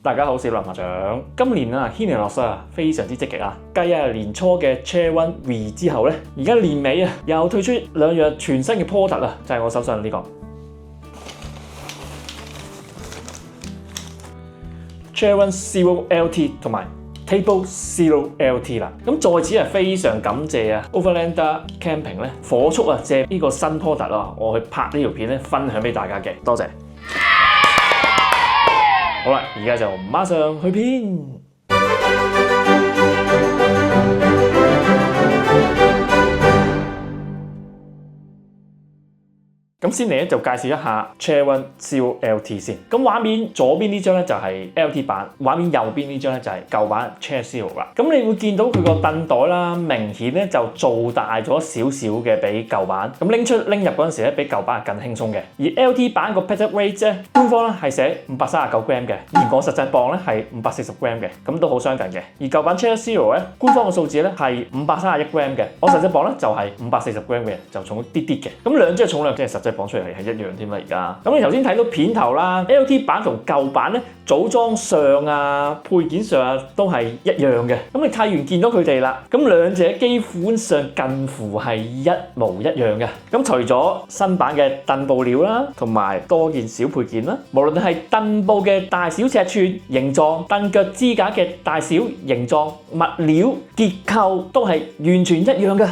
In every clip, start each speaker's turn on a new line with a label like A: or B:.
A: 大家好，我係林校長。今年啊，軒尼諾斯啊非常之積極啊。繼年初嘅 Chair One V 之後咧，而家年尾啊又推出兩樣全新嘅 product 啊，就係我手上呢個 Chair One Zero LT 同埋 Table Zero LT 啦。咁在此係非常感謝啊 Overlander Camping 咧火速啊借呢個新 product 啊，我去拍呢條片咧分享俾大家嘅，多謝。好啦，而家就馬上去片。咁先嚟咧就介紹一下 Chair One Zero LT 先。咁畫面左邊呢張咧就係 LT 版，畫面右邊呢張咧就係舊版 Chair Zero 啦。咁你會見到佢個凳袋啦，明顯咧就做大咗少少嘅比舊版。咁拎入嗰陣時咧，比舊版係更輕鬆嘅。而 LT 版個 padded weight 咧，官方咧係寫539 gram 嘅，而我實際磅咧係540 gram 嘅，咁都好相近嘅。而舊版 Chair Zero 咧，官方嘅數字咧係531 gram 嘅，我實際磅咧就係540 gram 嘅，就重啲啲嘅。咁兩張嘅重量即係實際磅出嚟係一樣添啦，而家。咁你頭先睇到片頭啦 ，LT 版同舊版咧組裝上啊、配件上啊都係一樣嘅。咁你睇完見到佢哋啦，咁兩者基本上近乎係一模一樣嘅。咁除咗新版嘅凳布料啦，同埋多件小配件啦，無論係凳布嘅大小尺寸、形狀、凳腳支架嘅大小、形狀、物料、結構都係完全一樣嘅。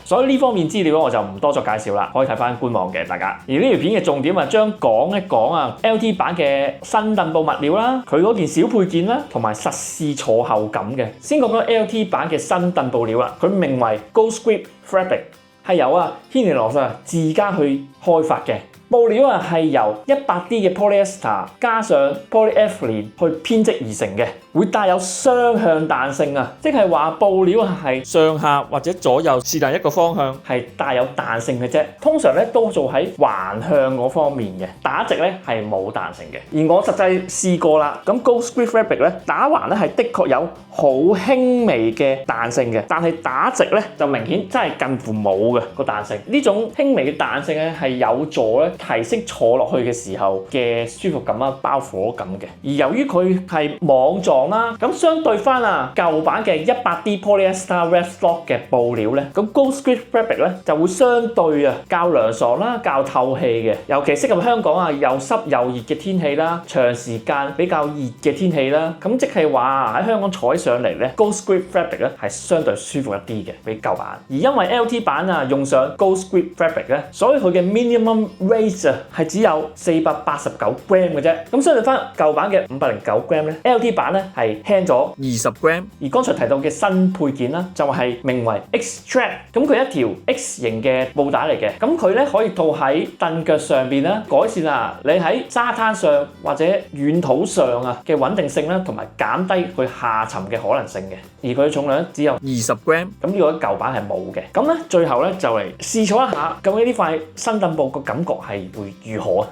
A: 所以呢方面資料我就唔多作介紹啦，可以睇翻官網嘅大家。而呢條片嘅重點啊，將講一講啊 LT 版嘅新凳布物料啦，佢嗰件小配件啦，同埋實試坐後感嘅。先講講 LT 版嘅新凳布料啦，佢名為 Ghostscript Fabric， 係由軒尼諾斯自家去開發嘅。布料啊係由 100D 嘅 polyester 加上 polyethylene 去編織而成嘅，會帶有雙向彈性啊，即係話布料係上下或者左右是但一個方向係帶有彈性嘅啫。通常咧都做喺橫向嗰方面嘅，打直咧係冇彈性嘅。而我實際試過啦，咁 Ghostscript Fabric 咧打橫咧係的確有好輕微嘅彈性嘅，但係打直咧就明顯真係近乎冇嘅個彈性。呢種輕微嘅彈性咧係有助咧提升坐落去嘅時候嘅舒服感啊、包裹感嘅。而由於佢係網狀啦，咁相對翻啊舊版嘅 100D polyester Restlock 嘅布料咧，咁 Ghostscript Fabric 咧就會相對啊較涼爽啦、較透氣嘅，尤其適合香港啊又濕又熱嘅天氣啦，長時間比較熱嘅天氣啦。咁即係話喺香港坐起上嚟咧 Ghostscript Fabric 咧係相對舒服一啲嘅，比舊版。而因為 LT 版啊用上 Ghostscript Fabric 咧，所以佢嘅 minimum weight 係只有489 gram 嘅啫。咁相對翻舊版嘅509 gram 咧 ，LT 版咧係輕咗20 gram。而剛才提到嘅新配件啦，就係名為 X-Strap， 咁佢一條 X 型嘅布帶嚟嘅，咁佢咧可以套喺凳腳上邊啦，改善啊你喺沙灘上或者軟土上啊嘅穩定性啦，同埋減低佢下沉嘅可能性嘅。而佢嘅重量只有20 gram， 咁呢個舊版係冇嘅。咁咧最後咧就嚟試坐一下，究竟呢塊新凳布個感覺係會如何啊？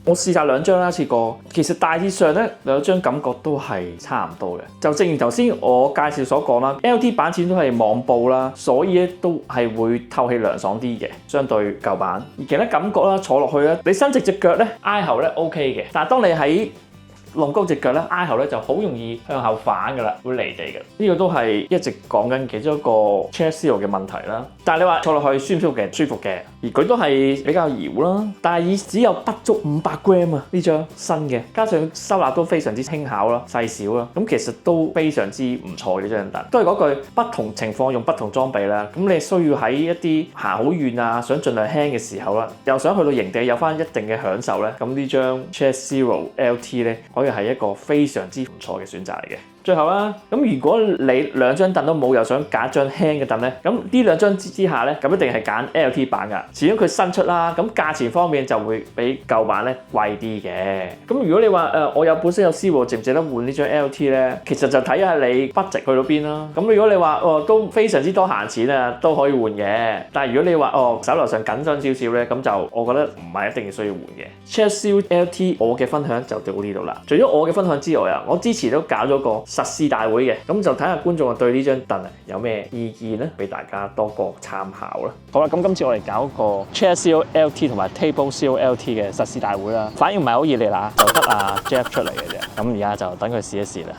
A: 我試晒兩張啦，一次過。其實大致上咧，兩張感覺都係差唔多嘅。就正如頭先我介紹所講啦 ，LT 版始終都係網布啦，所以咧都係會透氣涼爽啲嘅，相對舊版。而其他感覺啦，坐落去咧，你伸直隻腳咧，挨後咧 OK 嘅。但係當你喺弄高隻腳咧，挨後咧就好容易向後反㗎啦，會離地嘅。呢個都係一直講緊其中一個 Chair Zero 嘅問題啦。但係你話坐落去舒唔舒服嘅？舒服嘅。而佢都係比較搖啦，但係只有不足500 gram 啊，呢張新嘅，加上收納都非常之輕巧啦、細小啦，咁其實都非常之唔錯嘅張凳。都係嗰句，不同情況用不同裝備啦。咁你需要喺一啲行好遠啊，想盡量輕嘅時候啦，又想去到營地有翻一定嘅享受咧，咁呢張 Chair Zero LT 咧可以係一個非常之唔錯嘅選擇嚟嘅。最後啦，咁如果你兩張凳都冇，又想揀張輕嘅凳咧，咁呢兩張之下咧，咁一定係揀 LT 版噶。始終佢新出啦，咁價錢方面就會比舊版咧貴啲嘅。咁如果你話我本身有 Zero，值唔值得換呢張 LT 咧？其實就睇下你 budget 去到邊啦。咁如果你話都非常之多閒錢啊，都可以換嘅。但係如果你話手頭上緊張少少咧，咁就我覺得唔係一定要需要換嘅。Chairshield LT 我嘅分享就到呢度啦。除咗我嘅分享之外啊，我之前都搞咗個實試大會嘅，咁就睇下觀眾對呢張凳有咩意見咧，俾大家多個參考啦。好啦，咁今次我哋搞個 Chairshield LT 同埋 TableShield LT 嘅實試大會啦，反應唔係好熱烈啦，就得阿 Jeff 出嚟嘅啫。咁而家就等佢試一試啦。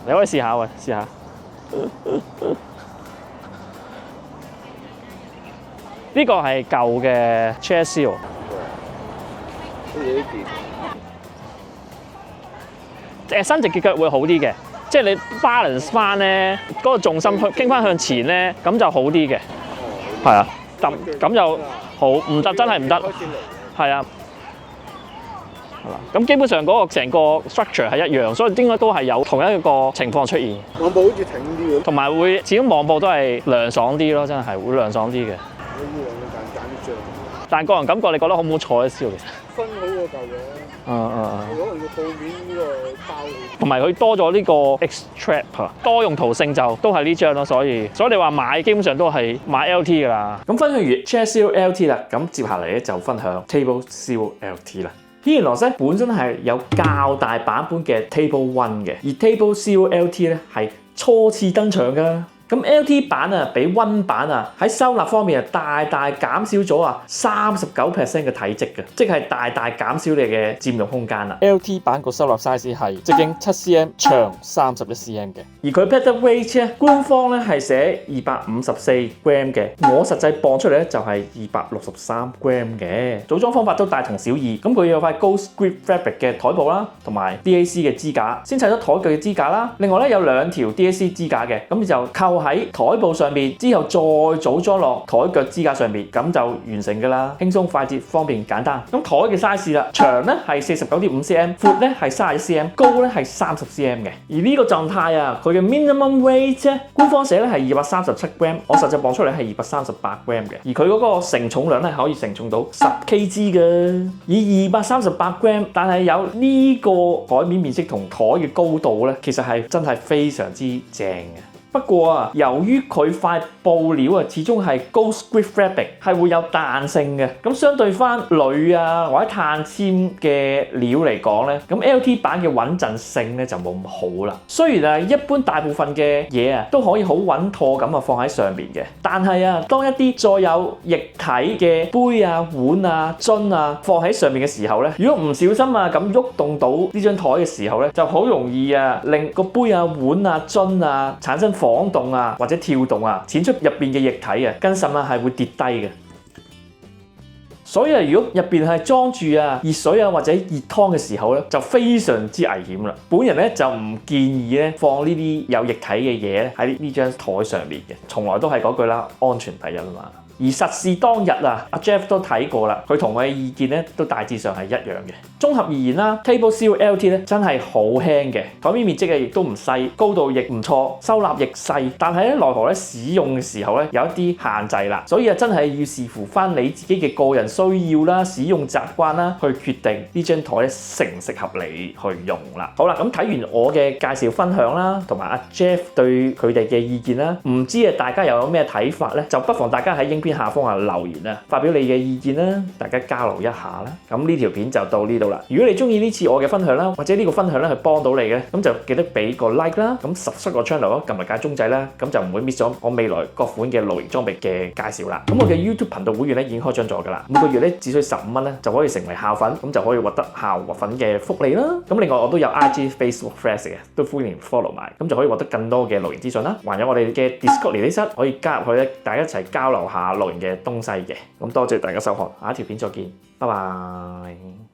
A: 你可以試下喂，試下。呢個係舊嘅 Chairshield。伸直嘅腳會好啲嘅，即係你 balance 翻咧，嗰個重心傾翻向前咧，咁就好啲嘅。係啊，咁就好，唔得真係唔得。係啊。咁基本上嗰個成個 structure 係一樣，所以應該都係有同一個情況出現。
B: 網布好似挺啲嘅，
A: 同埋會始終網布都係涼爽啲咯，真係會涼爽啲嘅。
B: 我以為你揀啲醬，
A: 但個人感覺你覺得好唔好坐咧？燒其實
B: 分好過舊嘅。可能個布面呢個包。
A: 同埋佢多咗呢個 X-Trap 多用途性就都係呢張咯，所以你話買基本上都係買 LT 噶啦。咁分享完 Chairshield LT 啦，咁接下嚟咧就分享 TableShield LT 啦。Healing Loss咧本身係有較大版本嘅 Table One 嘅，而 TableShield LT 咧係初次登場噶。咁 LT 版啊，比 One 版啊喺收納方面啊大大減少咗39% 嘅體積嘅，即係大大減少你嘅佔用空間啦。LT 版個收納 size 係直徑7cm，長31cm 嘅，而佢 padded weight 咧，官方咧係寫254g嘅，我實際磅出嚟咧就係263g嘅。組裝方法都大同小異，咁佢有塊 Ghost Grip Fabric 嘅台布啦，同埋 DAC 嘅支架，先砌咗台腳嘅支架啦。另外咧有兩條 DAC 支架嘅，咁就扣喺台布上面，之後再組裝落台腳支架上面，咁就完成㗎啦，輕鬆快捷，方便簡單。咁台嘅 size 啦，長咧係49.5cm， 闊咧係31cm， 高咧係30cm 嘅。而呢個狀態啊，佢嘅 minimum weight 咧，官方寫咧係237g， 我實際磅出嚟係238g嘅。而佢嗰個承重量咧可以承重到10kg嘅，以238g， 但係有呢個台面面積同台嘅高度咧，其實係真係非常之正嘅。不過啊，由於佢塊布料啊，始終係 Ghost Grip Fabric， 係會有彈性嘅。咁相對翻鋁啊或者碳纖嘅料嚟講咧，咁 LT 版嘅穩陣性咧就冇咁好啦。雖然啊，一般大部分嘅嘢啊都可以好穩妥咁啊放喺上面嘅，但係啊，當一啲再有液體嘅杯啊、碗啊、樽啊放喺上面嘅時候咧，如果唔小心啊咁喐動到呢張台嘅時候咧，就好容易啊令個杯啊、碗啊、樽啊產生晃動啊或者跳動啊，濺出入邊嘅液體啊，更甚啊係會跌低嘅。所以啊，如果入邊係裝住啊熱水啊或者熱湯嘅時候咧，就非常之危險啦。本人咧就唔建議咧放呢啲有液體嘅嘢咧喺呢張台上面嘅，從來都係嗰句啦，安全第一啊嘛。而實試當日啊，阿 Jeff 都睇過啦，佢同我嘅意見咧都大致上係一樣嘅。綜合而言啦，TableShield LT 咧真係好輕嘅，台面面積亦都唔細，高度亦唔錯，收納亦細。但係咧奈何咧使用嘅時候咧有一啲限制啦，所以啊真係要視乎翻你自己嘅個人需要啦、使用習慣啦，去決定呢張台咧適唔適合你去用啦。好啦，咁睇完我嘅介紹分享啦，同埋阿 Jeff 對佢哋嘅意見啦，唔知啊大家又有咩睇法咧？就不妨大家喺影片下方留言啊，發表你嘅意見啦，大家交流一下啦。咁呢條片就到呢度啦。如果你中意呢次我嘅分享啦，或者呢個分享咧係幫到你嘅，咁就記得俾個 like 啦，咁 subscribe 個 channel 咯，撳埋鐘仔啦，咁就唔會 miss 咗我未來各款嘅露營裝備嘅介紹啦。咁我嘅 YouTube 頻道會員咧已經開張咗㗎啦，每個月咧只需15蚊咧就可以成為校粉，咁就可以獲得校粉嘅福利啦。咁另外我都有 IG、Facebook、Threads 嘅，都歡迎 follow 埋，咁就可以獲得更多嘅露營資訊啦。還有我哋嘅 Discord 連結室可以加入去咧，大家一齊交流下露營嘅東西嘅。咁多謝大家收看，下一條片再見，拜拜。